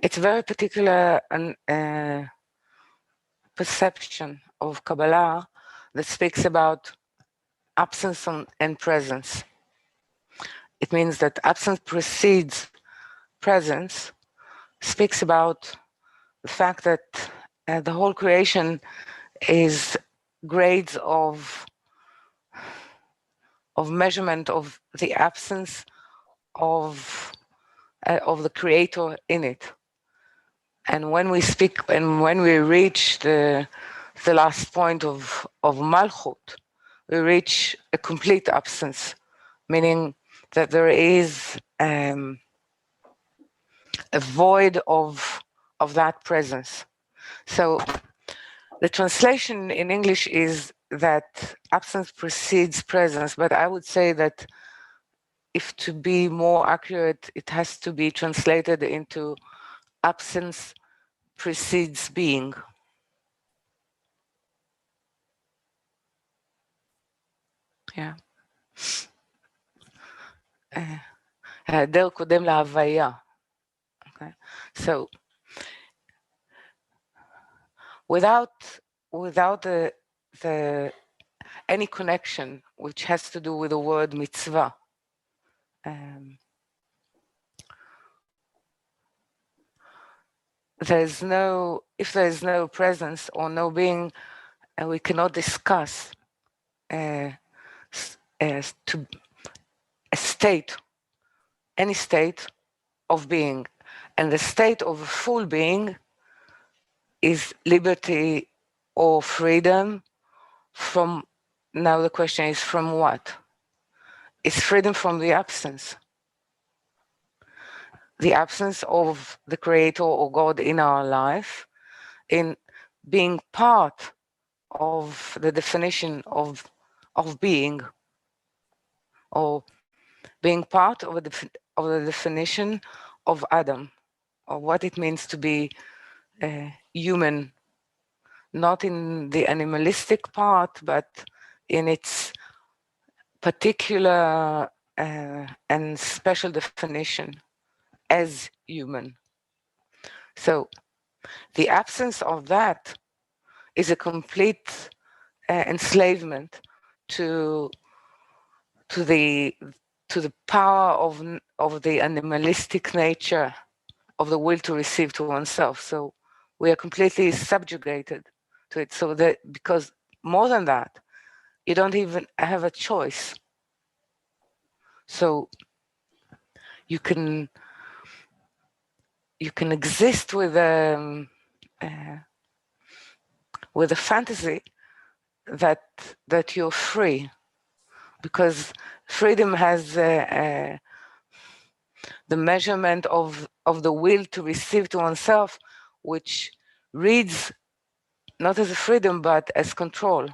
It's a very particular perception of Kabbalah that speaks about absence and presence. It means that absence precedes presence, speaks about the fact that the whole creation is grades of measurement of the absence of the creator in it. And when we speak and when we reach the last point of Malchut, we reach a complete absence, meaning that there is a void of that presence. So the translation in English is that absence precedes presence, but I would say that if to be more accurate, it has to be translated into absence precedes being. Yeah. היעדר קודם להוויה. Okay. So without any connection which has to do with the word mitzvah, if there is no presence or no being, we cannot discuss any state of being. And the state of a full being is liberty or freedom from, now the question is from what? It's freedom from the absence. The absence of the creator or God in our life, in being part of the definition of being, or being part of the definition of Adam, or what it means to be human, not in the animalistic part, but in its particular and special definition as human. So the absence of that is a complete enslavement to the power of the animalistic nature of the will to receive to oneself. So we are completely subjugated to it. So that, because more than that, you don't even have a choice. So you can exist with a fantasy that you're free, because freedom has the measurement of the will to receive to oneself, which reads not as a freedom but as control.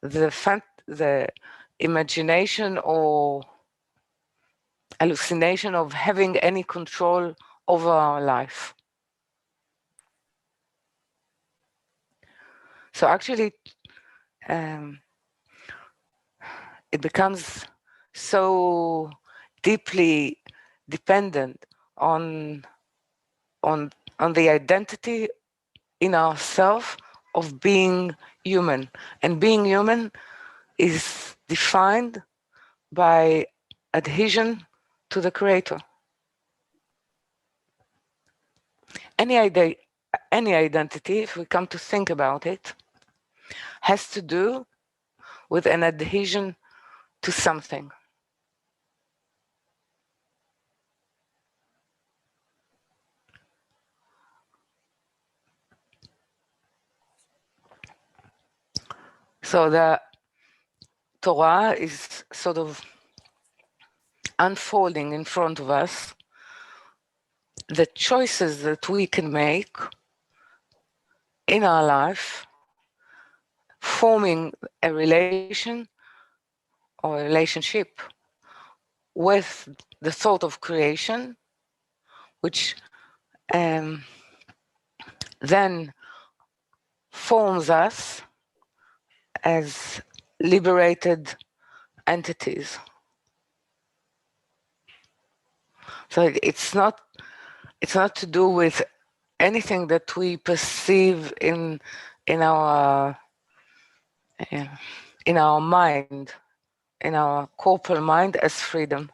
The imagination or hallucination of having any control over our life. So actually, it becomes so deeply dependent on the identity in ourselves of being human. And being human is defined by adhesion to the creator. Any identity, if we come to think about it, has to do with an adhesion to something. So the Torah is sort of unfolding in front of us the choices that we can make in our life, forming a relation or a relationship with the thought of creation, which then forms us as liberated entities. So it's not It's not to do with anything that we perceive in our mind, in our corporal mind as freedom.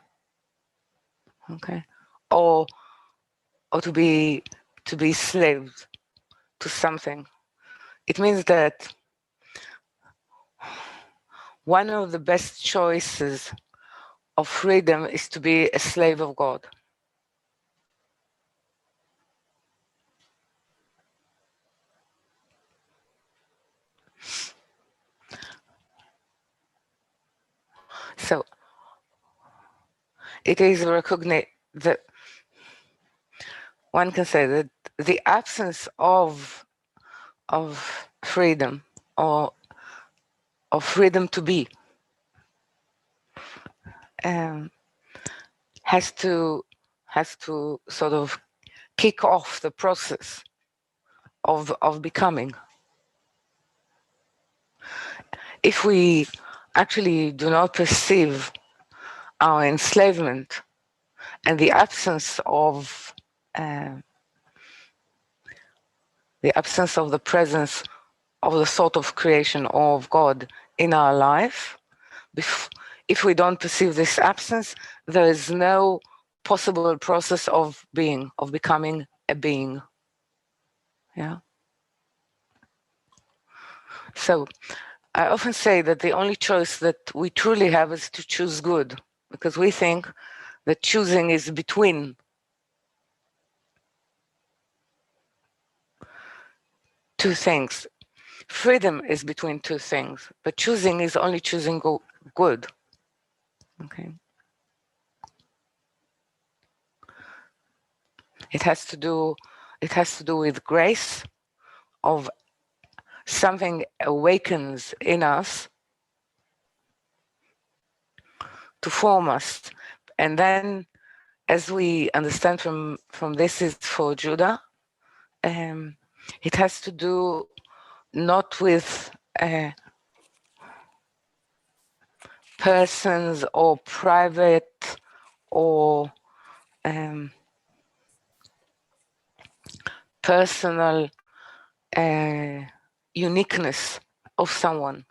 Okay, or to be slaves to something. It means that one of the best choices of freedom is to be a slave of God. So it is recognized that one can say that the absence of freedom, or of freedom to be, has to sort of kick off the process of becoming. If we actually do not perceive our enslavement and the absence of the presence of the thought of creation or of God in our life, if we don't perceive this absence, there is no possible process of being, of becoming a being. Yeah. So I often say that the only choice that we truly have is to choose good, because we think that choosing is between two things. Freedom is between two things, but choosing is only choosing good. Okay. It has to do with grace, of something awakens in us to form us. And then, as we understand from this is for Judah, it has to do not with persons or private or personal uniqueness of someone.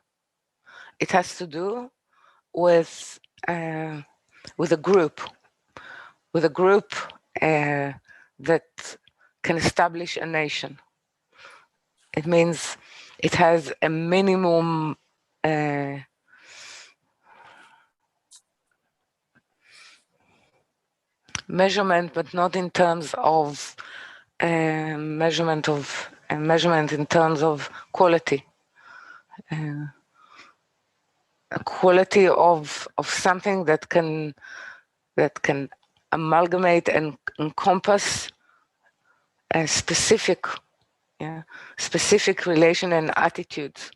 It has to do with a group, that can establish a nation. It means it has a minimum measurement, but not in terms of measurement in terms of quality. A quality of something that can amalgamate and encompass a specific relation and attitudes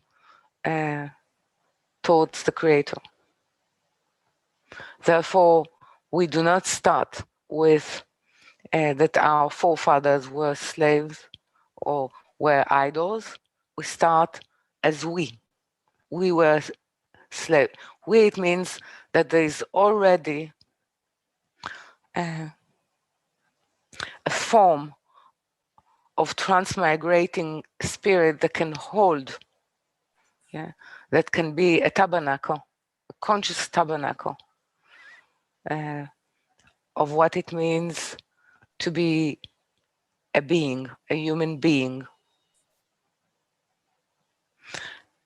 towards the Creator. Therefore, we do not start with that our forefathers were slaves or were idols. We start as we were slaves. It means that there is already a form of transmigrating spirit that can hold, that can be a tabernacle, a conscious tabernacle of what it means to be a being, a human being.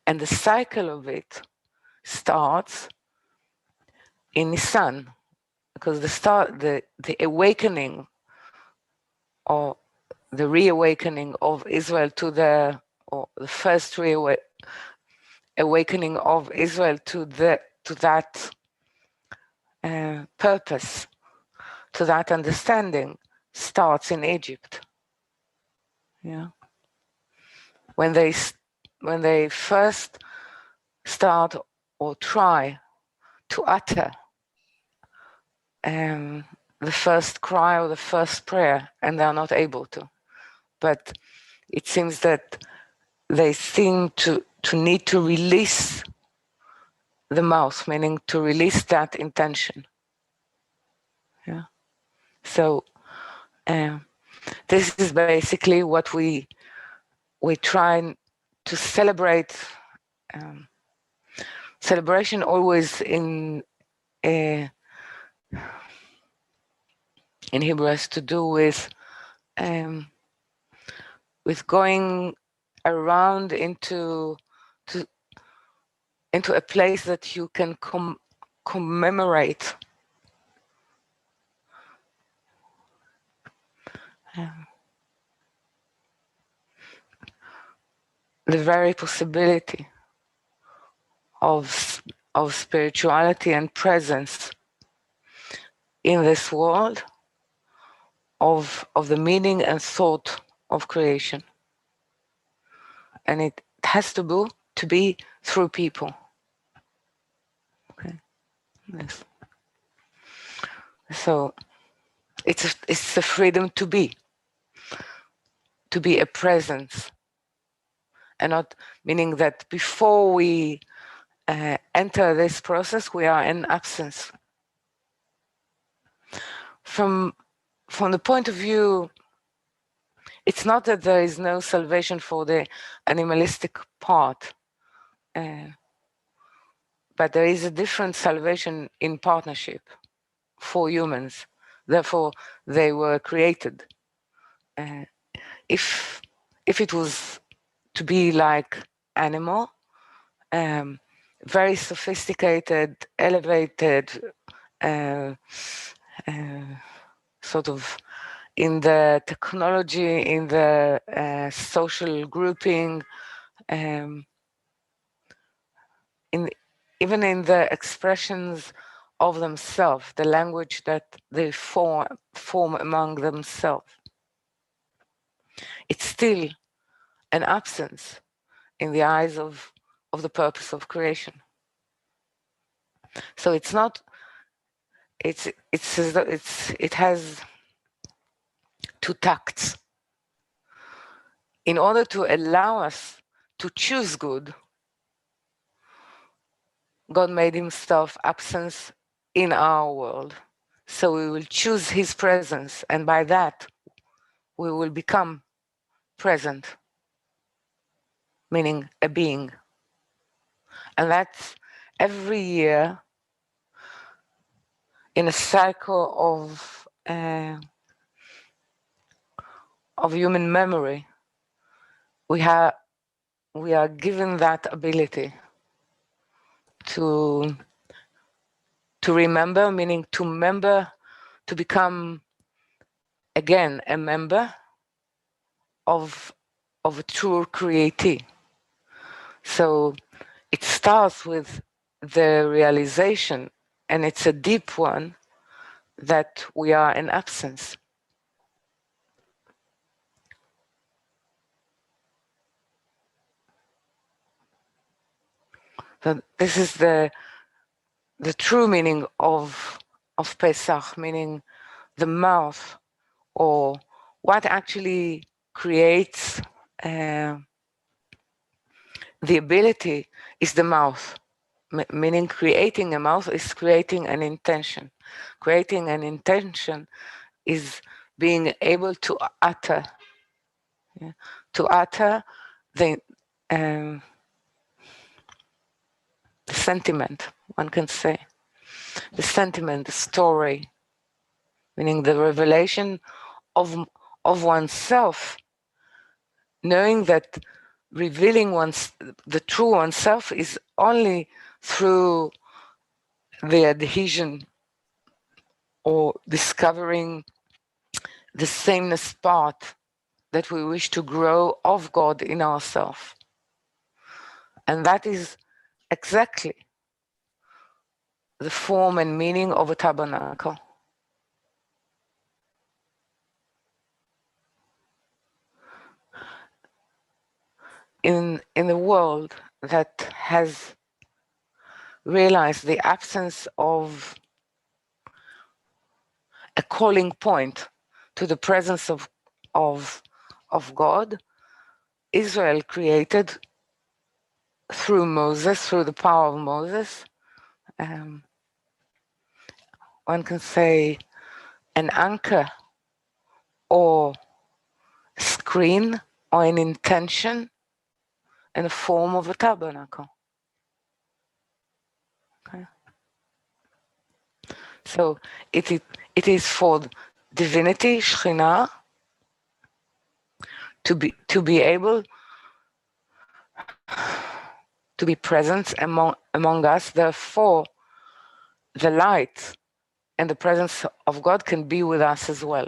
And the cycle of it starts in Nisan, because the awakening, or the reawakening of Israel to the first awakening of Israel to that purpose, to that understanding, starts in Egypt. Yeah, when they first start or try to utter the first cry or the first prayer, and they're not able to. But it seems that they seem to need to release the mouth, meaning to release that intention. Yeah. So this is basically what we try to celebrate. Celebration always in Hebrew has to do with going around into a place that you can commemorate the very possibility of spirituality and presence in this world, of the meaning and thought of creation. And it has to be through people. Okay. Yes. So it's a freedom to be a presence, and not meaning that before we enter this process we are in absence. From the point of view, it's not that there is no salvation for the animalistic part, but there is a different salvation in partnership for humans. Therefore, they were created. If it was to be like animal, very sophisticated, elevated, sort of in the technology, in the social grouping, even in the expressions of themselves, the language that they form among themselves. It's still an absence in the eyes of the purpose of creation. So it's not. It has two tacts. In order to allow us to choose good, God made himself absence in our world. So we will choose his presence, and by that we will become present, meaning a being. And that's every year in a cycle of human memory. We are given that ability to remember, meaning to become again a member of a true createe. So it starts with the realization, and it's a deep one, that we are in absence. So this is the true meaning of Pesach, meaning the mouth, or what actually creates the ability is the mouth. Meaning creating a mouth is creating an intention. Creating an intention is being able to utter, the sentiment, one can say. The sentiment, the story, meaning the revelation of oneself, knowing that revealing the true oneself is only through the adhesion or discovering the sameness part that we wish to grow of God in ourselves. And that is exactly the form and meaning of a tabernacle. In the world that has realized the absence of a calling point to the presence of God, Israel created through Moses, through the power of Moses, one can say an anchor or screen or an intention in the form of a tabernacle. Okay. So it is for divinity, Shekhinah, to be able to be present among us. Therefore, the light and the presence of God can be with us as well.